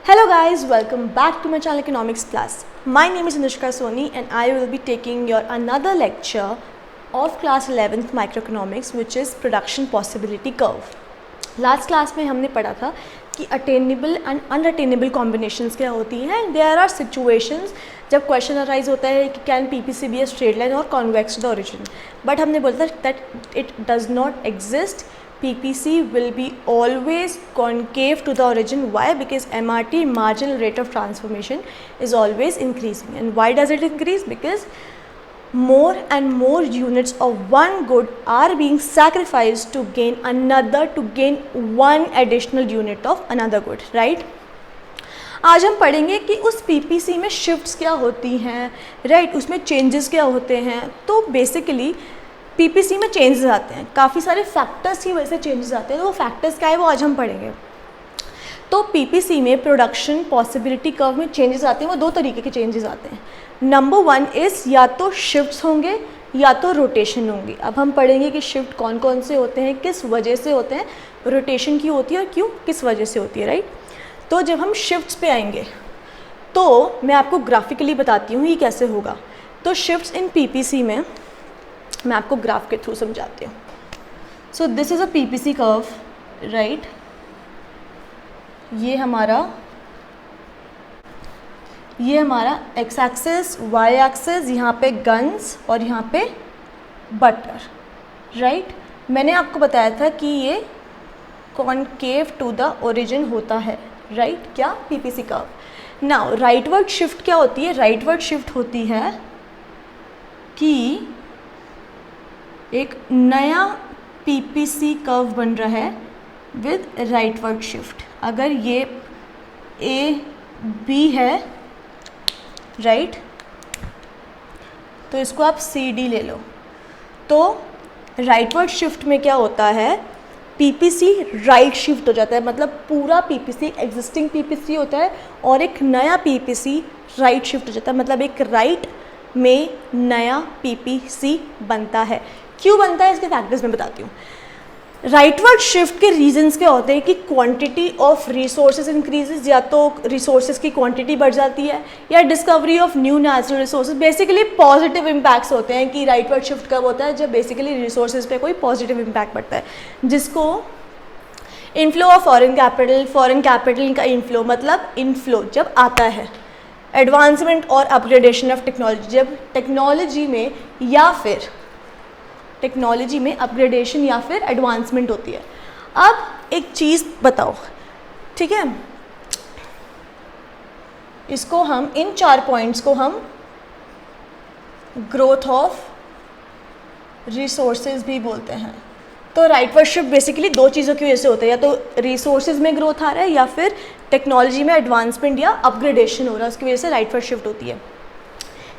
Hello guys, welcome back to my channel Economics Plus. My name is Anushka Soni and I will be taking your another lecture of class 11th microeconomics which is production possibility curve. Last class में हमने पढ़ा था कि attainable and unattainable combinations क्या होती हैं and there are situations जब question arise होता है कि can PPC be a straight line और convex to the origin, but हमने बोला था that it does not exist. PPC will be always concave to the origin. Why? Because MRT, marginal rate of transformation, is always increasing. And why does it increase? Because more and more units of one good are being sacrificed to gain another, to gain one additional unit of another good, right? आज हम पढ़ेंगे कि उस PPC में shifts क्या होती हैं, right, उसमें चेंजेस क्या होते हैं. तो बेसिकली पीपीसी में चेंजेस आते हैं, काफ़ी सारे फैक्टर्स की वजह से चेंजेस आते हैं. तो वो फैक्टर्स क्या है वो आज हम पढ़ेंगे. तो पीपीसी में प्रोडक्शन पॉसिबिलिटी कर्व में चेंजेस आते हैं, वो दो तरीके के चेंजेस आते हैं. नंबर वन इज़ या तो शिफ्ट्स होंगे या तो रोटेशन होंगी. अब हम पढ़ेंगे कि शिफ्ट कौन कौन से होते हैं, किस वजह से होते हैं, रोटेशन की होती है और क्यों, किस वजह से होती है, राइट. तो जब हम शिफ्ट्स पे आएंगे तो मैं आपको ग्राफिकली बताती हूँ ये कैसे होगा. तो शिफ्ट्स इन पीपीसी में मैं आपको ग्राफ के थ्रू समझाती हूँ. So this is a PPC curve, right. ये हमारा एक्स एक्सिस, वाई एक्सिस, यहाँ पे गन्स और यहाँ पे बटर, राइट. मैंने आपको बताया था कि ये कॉनकेव टू द ओरिजिन होता है, राइट. क्या? PPC curve. Now rightward shift क्या होती है? राइटवर्ड शिफ्ट होती है कि एक नया पीपीसी कर्व बन रहा है विद राइटवर्ड शिफ्ट. अगर ये ए बी है, राइट, तो इसको आप सी डी ले लो. तो राइटवर्ड शिफ्ट में क्या होता है, पीपीसी राइट शिफ्ट हो जाता है, मतलब पूरा पीपीसी एग्जिस्टिंग पीपीसी होता है और एक नया पीपीसी राइट शिफ्ट हो जाता है, मतलब एक राइट में नया पीपीसी बनता है. क्यों बनता है इसके फैक्टर्स मैं बताती हूँ. राइटवर्ड शिफ्ट के रीजंस क्या होते हैं कि क्वांटिटी ऑफ रिसोर्सेज इंक्रीजेज, या तो रिसोर्सेज की क्वांटिटी बढ़ जाती है या discovery of new natural resources. Basically positive impacts होते हैं कि राइटवर्ड शिफ्ट कब होता है, जब बेसिकली रिसोर्सेज पे कोई पॉजिटिव इम्पैक्ट पड़ता है, जिसको इनफ्लो ऑफ फॉरेन कैपिटल का इनफ्लो, मतलब इनफ्लो जब आता है, एडवांसमेंट और अपग्रेडेशन ऑफ टेक्नोलॉजी, जब टेक्नोलॉजी में अपग्रेडेशन या फिर एडवांसमेंट होती है. अब एक चीज़ बताओ, ठीक है, इसको हम इन 4 पॉइंट्स को हम ग्रोथ ऑफ रिसोर्सेज भी बोलते हैं. तो राइटवर्ड शिफ्ट बेसिकली दो चीज़ों की वजह से होता है, या तो रिसोर्सेज में ग्रोथ आ रहा है या फिर टेक्नोलॉजी में एडवांसमेंट या अपग्रेडेशन हो रहा है, उसकी वजह से राइटवर्ड शिफ्ट होती है.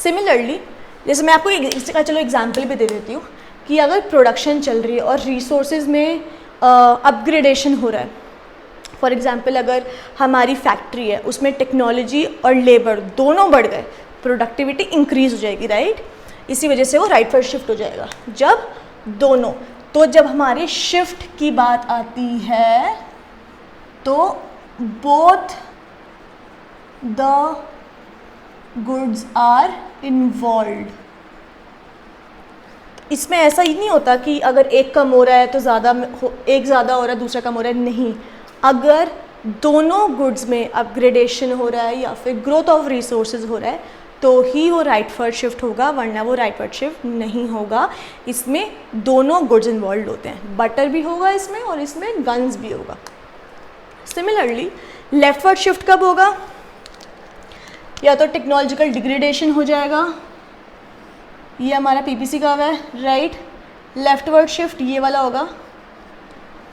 सिमिलरली जैसे मैं आपको इसका चलो एग्जाम्पल भी दे देती हूँ कि अगर प्रोडक्शन चल रही है और रिसोर्सेज में अपग्रेडेशन हो रहा है, फॉर एग्जांपल अगर हमारी फैक्ट्री है उसमें टेक्नोलॉजी और लेबर दोनों बढ़ गए, प्रोडक्टिविटी इंक्रीज हो जाएगी, राइट. इसी वजह से वो राइटवर्ड शिफ्ट हो जाएगा. जब दोनों, तो जब हमारे शिफ्ट की बात आती है तो both the goods are involved. इसमें ऐसा ही नहीं होता कि अगर एक कम हो रहा है तो एक ज़्यादा हो रहा है दूसरा कम हो रहा है, नहीं. अगर दोनों गुड्स में अपग्रेडेशन हो रहा है या फिर ग्रोथ ऑफ रिसोर्सेज हो रहा है तो ही वो राइटवर्ड शिफ्ट होगा, वरना वो राइटवर्ड शिफ्ट नहीं होगा. इसमें दोनों गुड्स इन्वॉल्व होते हैं, बटर भी होगा इसमें और इसमें गन्स भी होगा. सिमिलरली लेफ्टवर्ड शिफ्ट कब होगा, या तो टेक्नोलॉजिकल डिग्रेडेशन हो जाएगा, ये हमारा पीपीसी कर्व है, राइट. लेफ्टवर्ड शिफ्ट ये वाला होगा.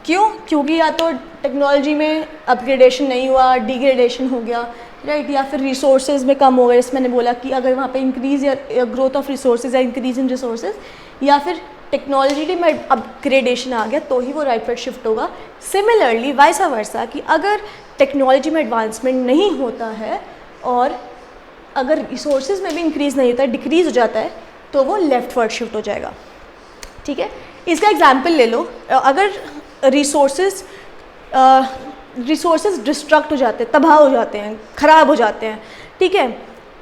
क्यों? क्योंकि या तो टेक्नोलॉजी में अपग्रेडेशन नहीं हुआ, डिग्रेडेशन हो गया, राइट, या फिर रिसोर्सेज में कम हो गया. जैसे मैंने बोला कि अगर वहाँ पे इंक्रीज या ग्रोथ ऑफ रिसोर्सेज या इंक्रीज इन रिसोर्सेज या फिर टेक्नोलॉजी में अपग्रेडेशन आ गया तो ही वो राइटवर्ड शिफ्ट होगा. सिमिलरली वाइस वर्सा कि अगर टेक्नोलॉजी में एडवांसमेंट नहीं होता है और अगर रिसोर्सेज में भी इंक्रीज नहीं होता है, डिक्रीज हो जाता है, तो वो लेफ्टवर्ड शिफ्ट हो जाएगा. ठीक है, इसका एग्जाम्पल ले लो. अगर रिसोर्सेज रिसोर्सेज डिस्ट्रक्ट हो जाते हैं, तबाह हो जाते हैं, ख़राब हो जाते हैं, ठीक है,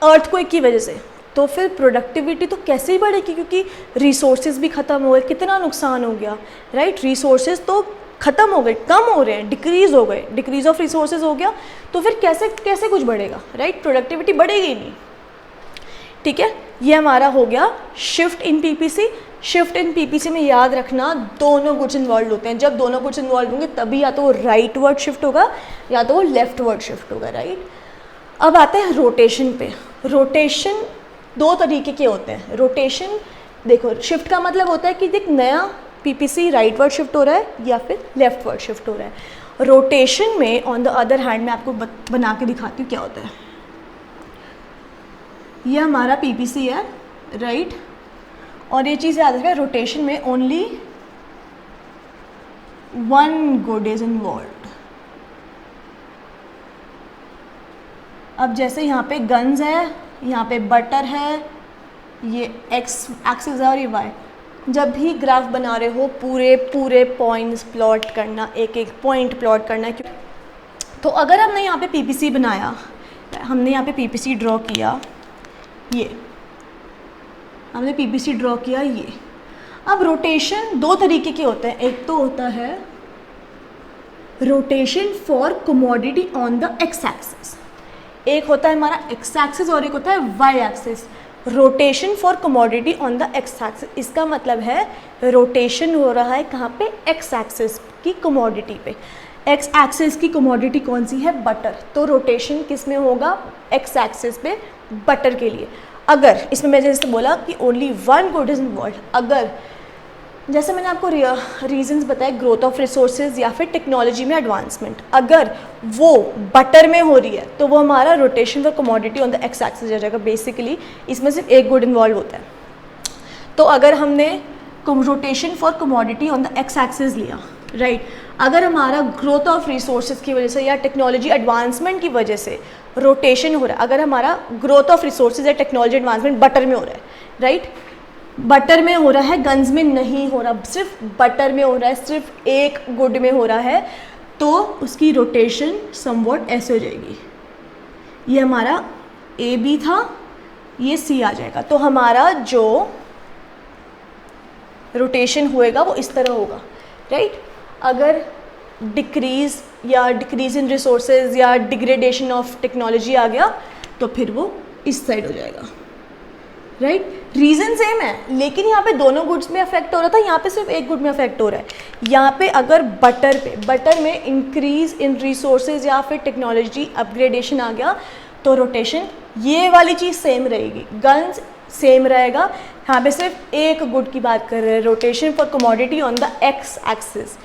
अर्थक्वेक की वजह से, तो फिर प्रोडक्टिविटी तो कैसे ही बढ़ेगी, क्योंकि रिसोर्सेज भी ख़त्म हो गए, कितना नुकसान हो गया, राइट। रिसोर्सेज तो ख़त्म हो गए, कम हो रहे हैं, डिक्रीज़ हो गए, डिक्रीज़ ऑफ रिसोर्सेज हो गया, तो फिर कैसे कैसे कुछ बढ़ेगा, राइट, प्रोडक्टिविटी बढ़ेगी ही नहीं, ठीक है। ये हमारा हो गया shift in PPC. Shift in PPC में याद रखना दोनों गुड्स इन्वॉल्व होते हैं, जब दोनों गुड्स इन्वॉल्व होंगे तभी या तो वो राइट वर्ड शिफ्ट होगा या तो वो लेफ्ट वर्ड शिफ्ट होगा, राइट। अब आते हैं रोटेशन पे। रोटेशन दो तरीके के होते हैं। रोटेशन देखो, शिफ्ट का मतलब होता है कि एक नया पीपीसी राइट वर्ड शिफ्ट हो रहा है या फिर लेफ्ट वर्ड शिफ्ट हो रहा है। रोटेशन में ऑन द अदर हैंड मैं आपको बना के दिखाती हूँ क्या होता है। ये हमारा पीपीसी है, राइट, और ये चीज़ याद रखिए, रोटेशन में only one good is involve. अब जैसे यहाँ पे गन्स है, यहाँ पे बटर है, ये एक्स एक्सिस है और ये वाई। जब भी ग्राफ बना रहे हो पूरे पूरे पॉइंट्स प्लॉट करना, एक एक पॉइंट प्लॉट करना। तो अगर हमने यहाँ पे पीपीसी बनाया, हमने यहाँ पे पीपीसी ड्रॉ किया, ये हमने पीपीसी ड्रॉ किया ये। अब रोटेशन दो तरीके के होते हैं, एक तो होता है rotation for commodity on the X axis, एक होता है हमारा एक्स एक्सिस और एक होता है Y axis. Rotation for commodity on the X axis, इसका मतलब है रोटेशन हो रहा है कहाँ पे, एक्स एक्सिस की कमोडिटी पे। एक्स एक्सिस की कमोडिटी कौन सी है, बटर, तो रोटेशन किस में होगा, एक्स एक्सिस पे बटर के लिए। अगर इसमें मैं जैसे बोला कि only one good is involve, अगर जैसे मैंने आपको रीजंस बताए, ग्रोथ ऑफ रिसोर्सेज या फिर टेक्नोलॉजी में एडवांसमेंट, अगर वो बटर में हो रही है तो वो हमारा rotation for commodity on the X axis हो जाएगा। बेसिकली इसमें सिर्फ एक गुड इन्वॉल्व होता है। तो अगर हमने rotation for commodity on the X axis लिया, राइट, अगर हमारा ग्रोथ ऑफ रिसोर्सेज की वजह से या टेक्नोलॉजी एडवांसमेंट की वजह से रोटेशन हो रहा है, अगर हमारा ग्रोथ ऑफ रिसोर्सेज या टेक्नोलॉजी एडवांसमेंट बटर में हो रहा है, राइट, बटर में हो रहा है, गन्स में नहीं हो रहा, सिर्फ बटर में हो रहा है, सिर्फ एक गुड में हो रहा है, तो उसकी रोटेशन समवॉट ऐसे हो जाएगी। ये हमारा ए बी था, ये सी आ जाएगा। तो हमारा जो रोटेशन होएगा वो इस तरह होगा, राइट। अगर डिक्रीज़ या डिक्रीज़ इन रिसोर्सेज या डिग्रेडेशन ऑफ टेक्नोलॉजी आ गया तो फिर वो इस साइड हो जाएगा, राइट। रीज़न सेम है, लेकिन यहाँ पे दोनों गुड्स में अफेक्ट हो रहा था, यहाँ पे सिर्फ एक गुड में अफेक्ट हो रहा है। यहाँ पे अगर बटर में इंक्रीज इन रिसोर्सेज या फिर टेक्नोलॉजी अपग्रेडेशन आ गया तो रोटेशन ये वाली चीज़ सेम रहेगी, गन्स सेम रहेगा। यहाँ पे सिर्फ एक गुड की बात कर रहे हैं, rotation for commodity on the X axis.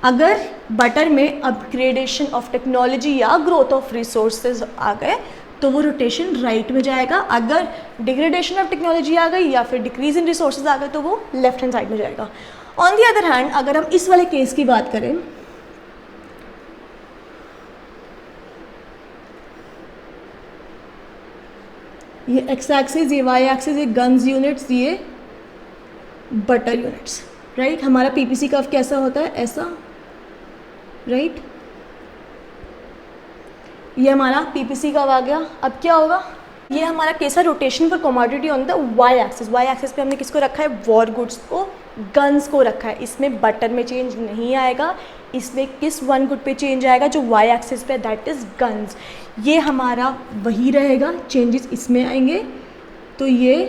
अगर बटर में अपग्रेडेशन ऑफ टेक्नोलॉजी या ग्रोथ ऑफ रिसोर्सेज आ गए तो वो रोटेशन राइट में जाएगा। अगर डिग्रेडेशन ऑफ टेक्नोलॉजी आ गई या फिर डिक्रीज इन रिसोर्सेज आ गए तो वो लेफ्ट हैंड साइड में जाएगा। ऑन दी अदर हैंड, अगर हम इस वाले केस की बात करें, ये एक्स एक्सिस, ये वाई एक्सिस, ये गन्स यूनिट्स, ये बटर यूनिट्स, राइट। हमारा पीपीसी कर्व कैसा होता है, ऐसा, राइट। ये हमारा पीपीसी कर्व आ गया। अब क्या होगा, ये हमारा केस है rotation for commodity on the Y axis. Y axis पे हमने किसको रखा है, वॉर गुड्स को, गन्स को रखा है। इसमें बटर में चेंज नहीं आएगा, इसमें किस वन गुड पे चेंज आएगा, जो वाई एक्सिस पे, दैट इज़ गन्स। ये हमारा वही रहेगा, चेंजेस इसमें आएंगे। तो ये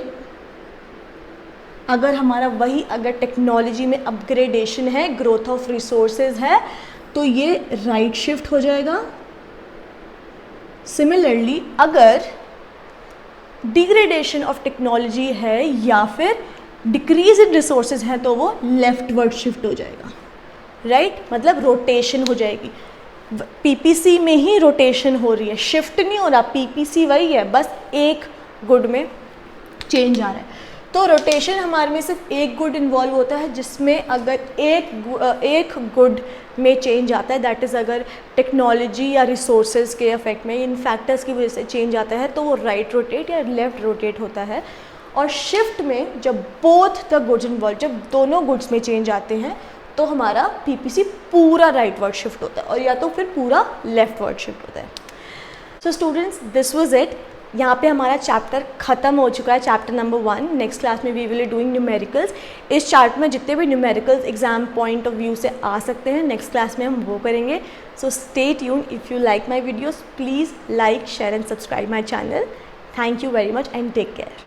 अगर हमारा वही, अगर टेक्नोलॉजी में अपग्रेडेशन है, ग्रोथ ऑफ रिसोर्सेज है, तो ये राइट शिफ्ट हो जाएगा। सिमिलरली अगर डिग्रेडेशन ऑफ टेक्नोलॉजी है या फिर डिक्रीज इन रिसोर्सेज है तो वो लेफ्ट वर्ड शिफ्ट हो जाएगा, राइट। मतलब रोटेशन हो जाएगी। पीपीसी में ही रोटेशन हो रही है, शिफ्ट नहीं हो रहा, पीपीसी वही है, बस एक गुड में चेंज आ रहा है। तो रोटेशन हमारे में सिर्फ एक गुड इन्वॉल्व होता है, जिसमें अगर एक गुड में चेंज आता है, दैट इज़ अगर टेक्नोलॉजी या रिसोर्सेज के इफेक्ट में, इन फैक्टर्स की वजह से चेंज आता है तो वो राइट रोटेट या लेफ्ट रोटेट होता है। और शिफ्ट में जब बोथ द गुड्स इन्वॉल्व, जब दोनों गुड्स में चेंज आते हैं तो हमारा PPC पूरा राइटवर्ड शिफ्ट होता है और या तो फिर पूरा लेफ्टवर्ड शिफ्ट होता है। So students, this was it. यहाँ पे हमारा चैप्टर ख़त्म हो चुका है, चैप्टर नंबर 1। नेक्स्ट क्लास में we will be doing numericals. इस चार्ट में जितने भी numericals exam point of view से आ सकते हैं, नेक्स्ट क्लास में हम वो करेंगे। So stay tuned. If you like my videos, please like, share and subscribe my channel. Thank you very much and take care.